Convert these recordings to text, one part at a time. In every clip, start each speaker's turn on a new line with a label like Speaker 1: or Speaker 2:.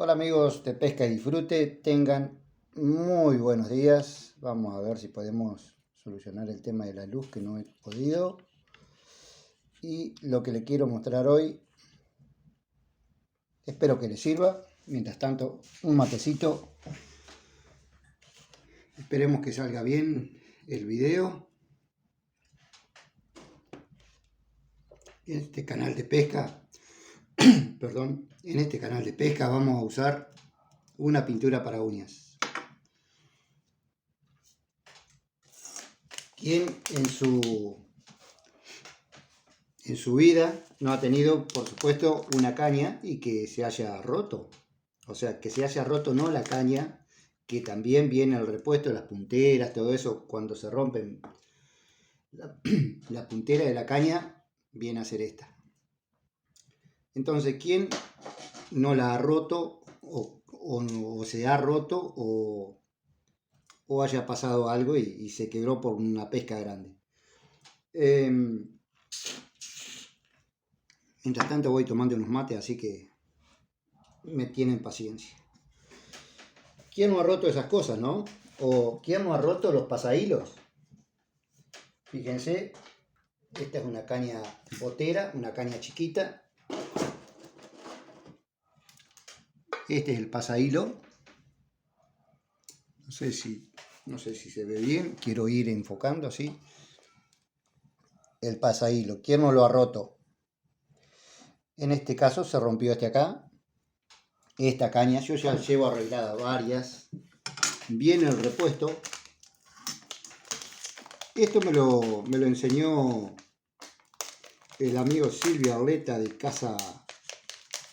Speaker 1: Hola amigos de Pesca y Disfrute, tengan muy buenos días. Vamos a ver si podemos solucionar el tema de la luz que no he podido. Y lo que le quiero mostrar hoy, espero que les sirva. Mientras tanto, un matecito. Esperemos que salga bien el video. En este canal de pesca, perdón, en este canal de pesca vamos a usar una pintura para uñas. ¿Quién en su vida no ha tenido, por supuesto, una caña y que se haya roto? O sea, que se haya roto no la caña, que también viene el repuesto, las punteras, todo eso, cuando se rompen la puntera de la caña, viene a ser esta. Entonces, ¿quién no la ha roto o se ha roto o haya pasado algo y se quebró por una pesca grande? Mientras tanto voy tomando unos mates, así que me tienen paciencia. ¿Quién no ha roto esas cosas, no? ¿O quién no ha roto los pasahilos? Fíjense, esta es una caña botera, una caña chiquita. Este es el pasahilo. No sé si se ve bien, quiero ir enfocando así. El pasahilo, ¿quién no lo ha roto? En este caso se rompió este acá. Esta caña, yo ya llevo arreglada varias. Viene el repuesto. Esto me lo enseñó el amigo Silvio Arleta de Casa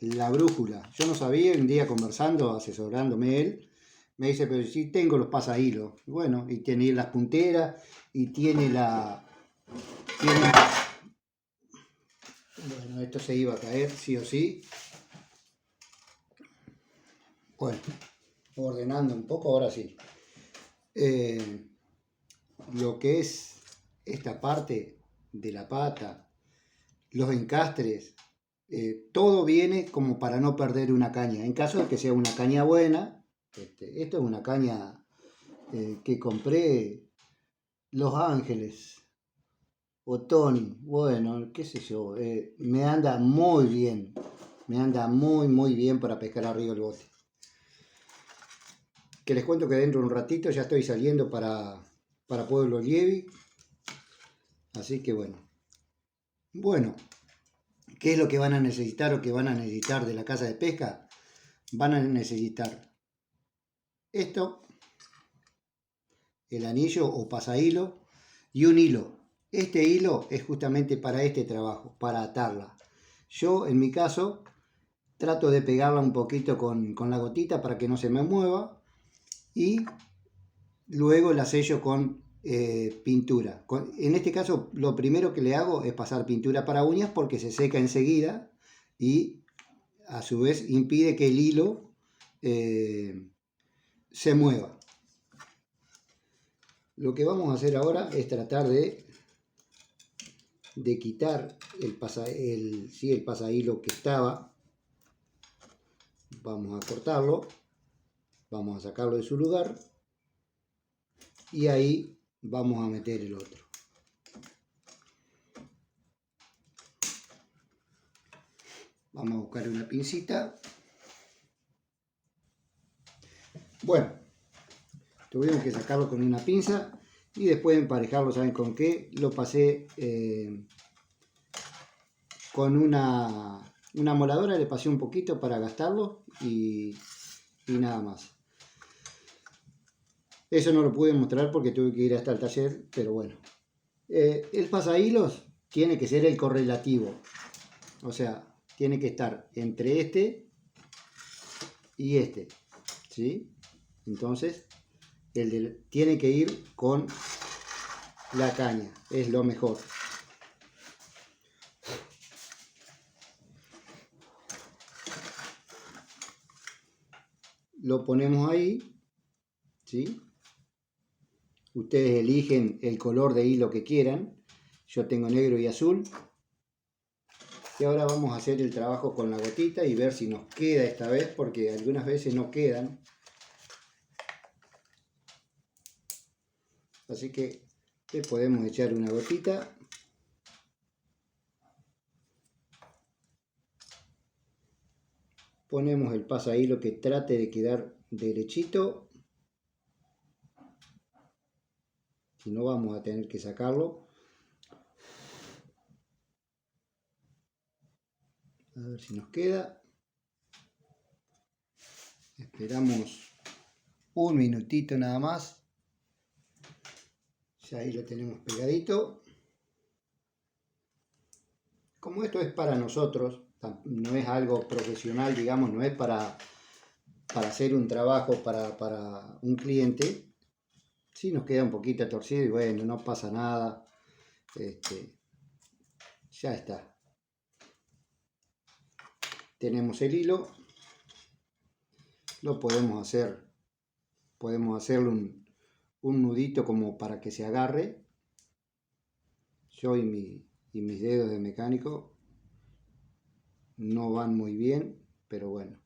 Speaker 1: La Brújula. Yo no sabía, un día conversando, asesorándome él, me dice, pero sí tengo los pasahilos. Bueno, y tiene las punteras, y tiene la... Bueno, esto se iba a caer, sí o sí. Bueno, ordenando un poco, ahora sí. Lo que es esta parte de la pata, los encastres, todo viene como para no perder una caña. En caso de que sea una caña buena, esto es una caña que compré Los Ángeles o Tony, bueno, qué sé yo, me anda muy bien, me anda muy bien para pescar arriba el bote. Que les cuento que dentro de un ratito ya estoy saliendo para Pueblo Lievi, así que bueno, ¿qué es lo que van a necesitar o que van a necesitar de la casa de pesca? Van a necesitar esto, el anillo o pasahilo y un hilo. Este hilo es justamente para este trabajo, para atarla. Yo en mi caso trato de pegarla un poquito con la gotita para que no se me mueva y luego la sello con pintura. En este caso lo primero que le hago es pasar pintura para uñas porque se seca enseguida y a su vez impide que el hilo se mueva. Lo que vamos a hacer ahora es tratar de quitar el pasahilo que estaba. Vamos a cortarlo, vamos a sacarlo de su lugar y ahí vamos a meter el otro. Vamos a buscar una pincita. Bueno, tuvimos que sacarlo con una pinza y después emparejarlo, ¿saben con qué? Lo pasé con una moladora, le pasé un poquito para gastarlo y nada más. Eso no lo pude mostrar porque tuve que ir hasta el taller, pero bueno. El pasahilos tiene que ser el correlativo, o sea, tiene que estar entre este y este, ¿sí? Entonces, tiene que ir con la caña, es lo mejor. Lo ponemos ahí, ¿sí? Ustedes eligen el color de hilo que quieran. Yo tengo negro y azul. Y ahora vamos a hacer el trabajo con la gotita y ver si nos queda esta vez, porque algunas veces no quedan. Así que le podemos echar una gotita. Ponemos el pasahilo que trate de quedar derechito. Si no, vamos a tener que sacarlo. A ver si nos queda. Esperamos un minutito nada más. Ya ahí lo tenemos pegadito. Como esto es para nosotros, no es algo profesional, digamos, no es para hacer un trabajo para un cliente. Si nos queda un poquito torcido y bueno, no pasa nada. Ya está. Tenemos el hilo. Lo podemos hacer. Podemos hacerle un nudito como para que se agarre. Yo y mis dedos de mecánico no van muy bien, pero bueno.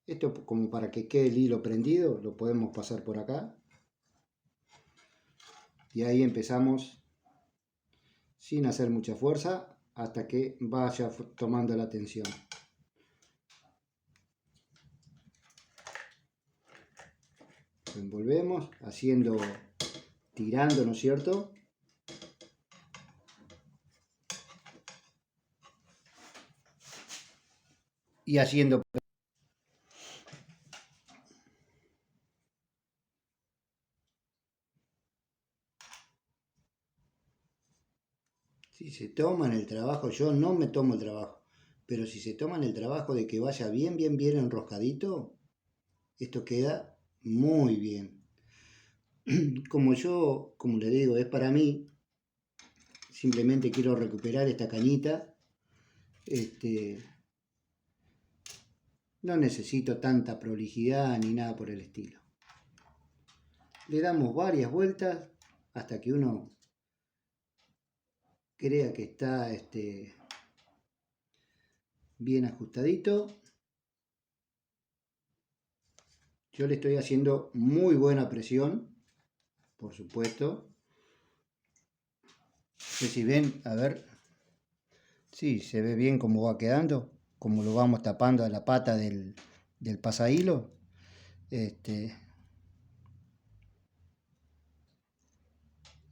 Speaker 1: Esto como para que quede el hilo prendido, lo podemos pasar por acá. Y ahí empezamos sin hacer mucha fuerza hasta que vaya tomando la tensión. Lo envolvemos tirando, ¿no es cierto? Y haciendo. Si se toman el trabajo, yo no me tomo el trabajo, pero si se toman el trabajo de que vaya bien enroscadito, esto queda muy bien. Como le digo, es para mí, simplemente quiero recuperar esta cañita. No necesito tanta prolijidad ni nada por el estilo. Le damos varias vueltas hasta que uno crea que está bien ajustadito. Yo le estoy haciendo muy buena presión, por supuesto. No sé si ven, a ver. Sí, se ve bien cómo va quedando, como lo vamos tapando a la pata del pasahilo.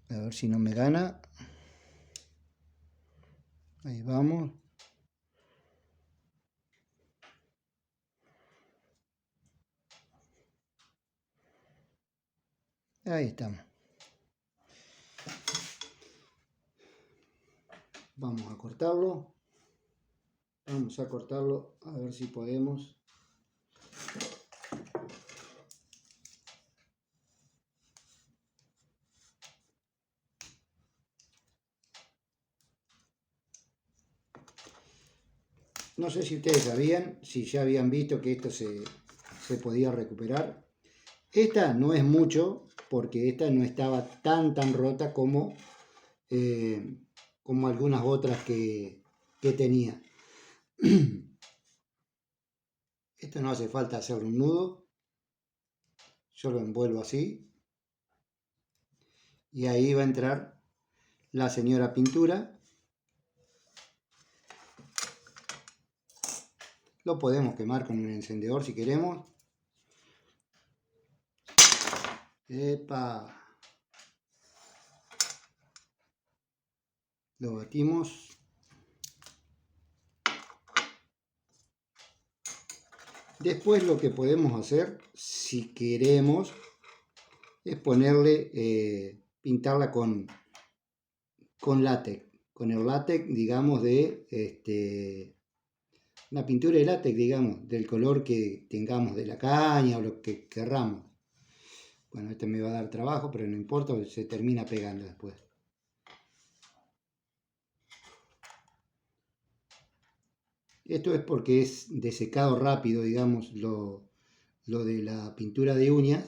Speaker 1: A ver si no me gana. Ahí vamos. Ahí estamos. Vamos a cortarlo. Vamos a cortarlo a ver si podemos. No sé si ustedes sabían, si ya habían visto que esto se podía recuperar. Esta no es mucho, porque esta no estaba tan rota como algunas otras que tenía. Esto no hace falta hacerle un nudo. Yo lo envuelvo así. Y ahí va a entrar la señora pintura. Lo podemos quemar con un encendedor si queremos. ¡Epa! Lo batimos. Después lo que podemos hacer, si queremos, es ponerle, pintarla con látex. Con el látex, digamos, de una pintura de látex, digamos, del color que tengamos de la caña o lo que querramos. Bueno, este me va a dar trabajo, pero no importa, se termina pegando después. Esto es porque es de secado rápido, digamos, lo de la pintura de uñas.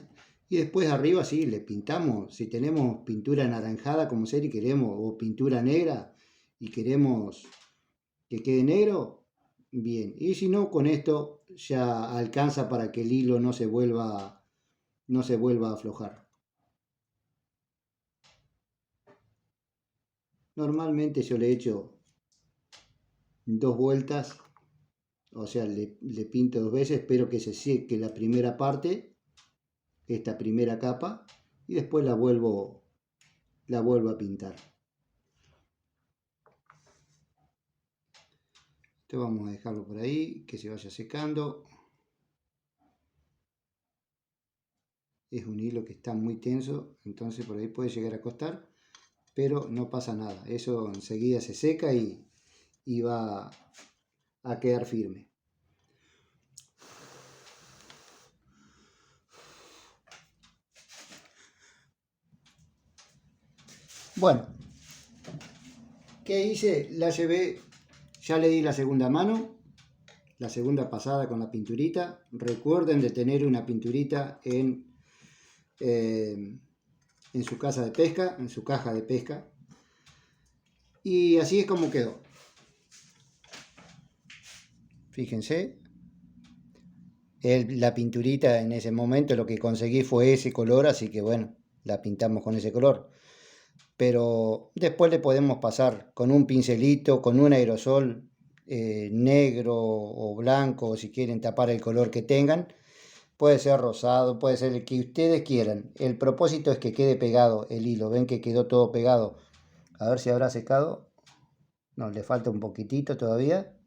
Speaker 1: Y después arriba sí, le pintamos, si tenemos pintura anaranjada como ser y queremos, o pintura negra y queremos que quede negro, bien. Y si no, con esto ya alcanza para que el hilo no se vuelva a aflojar. Normalmente yo le echo 2 vueltas, o sea, le pinto 2 veces, espero que se seque la primera parte, esta primera capa, y después la vuelvo a pintar. Esto vamos a dejarlo por ahí, que se vaya secando. Es un hilo que está muy tenso, entonces por ahí puede llegar a costar, pero no pasa nada. Eso enseguida se seca y va a quedar firme. Bueno, ¿qué hice? La llevé, ya le di la segunda mano, la segunda pasada con la pinturita. Recuerden de tener una pinturita en su casa de pesca, en su caja de pesca. Y así es como quedó. Fíjense, la pinturita en ese momento lo que conseguí fue ese color, así que bueno, la pintamos con ese color. Pero después le podemos pasar con un pincelito, con un aerosol negro o blanco, o si quieren tapar el color que tengan. Puede ser rosado, puede ser el que ustedes quieran. El propósito es que quede pegado el hilo. Ven que quedó todo pegado. A ver si habrá secado. No, le falta un poquitito todavía.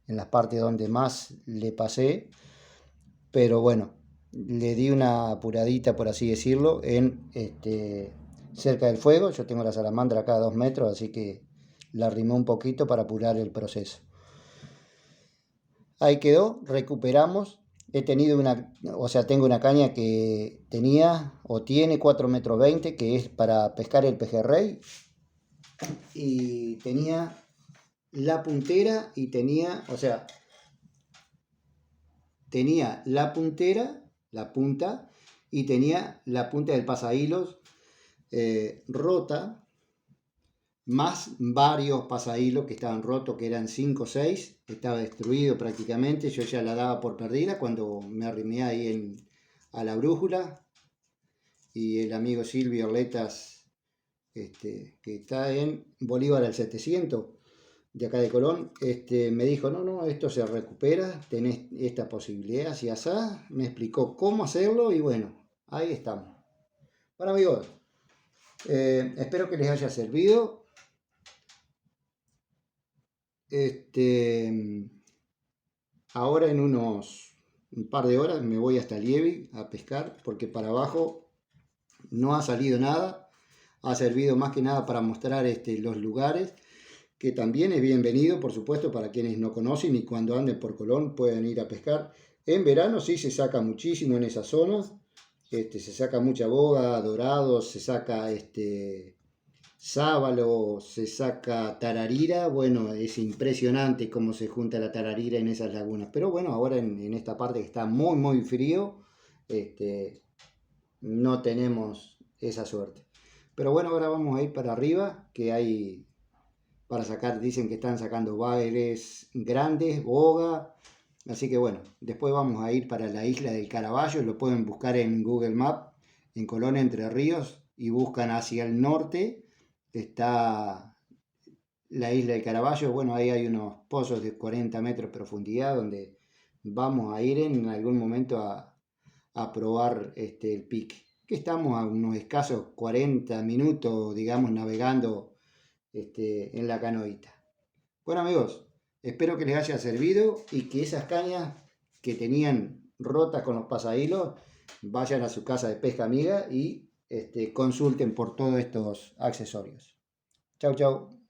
Speaker 1: En las partes donde más le pasé. Pero bueno, le di una apuradita, por así decirlo, en cerca del fuego. Yo tengo la salamandra acá a 2 metros, así que la arrimé un poquito para apurar el proceso. Ahí quedó, recuperamos. Tengo una caña que tenía o tiene 4,20 metros, que es para pescar el pejerrey. Y tenía la puntera y tenía la puntera, la punta, y tenía la punta del pasahilos rota, más varios pasahilos que estaban rotos, que eran 5 o 6, estaba destruido prácticamente. Yo ya la daba por perdida cuando me arrimé ahí a la brújula, y el amigo Silvio Orletas, que está en Bolívar al 700 de acá de Colón, me dijo, no, esto se recupera, tenés esta posibilidad, si asá, me explicó cómo hacerlo y bueno, ahí estamos. Bueno amigos, espero que les haya servido. Ahora en un par de horas me voy hasta Lievi a pescar, porque para abajo no ha salido nada. Ha servido más que nada para mostrar los lugares, que también es bienvenido, por supuesto, para quienes no conocen, y cuando anden por Colón pueden ir a pescar. En verano sí se saca muchísimo en esas zonas, se saca mucha boga, dorado, se saca sábalo, se saca tararira. Bueno, es impresionante cómo se junta la tararira en esas lagunas. Pero bueno, ahora en esta parte que está muy muy frío, no tenemos esa suerte. Pero bueno, ahora vamos a ir para arriba, que hay para sacar, dicen que están sacando bagres grandes, boga. Así que bueno, después vamos a ir para la isla del Caraballo. Lo pueden buscar en Google Maps, en Colón, Entre Ríos, y buscan hacia el norte. Está la isla del Caraballo. Bueno, ahí hay unos pozos de 40 metros de profundidad donde vamos a ir en algún momento a probar el pique. Que estamos a unos escasos 40 minutos, digamos, navegando en la canoita. Bueno amigos, espero que les haya servido y que esas cañas que tenían rotas con los pasahilos vayan a su casa de pesca amiga y consulten por todos estos accesorios. Chau, chau.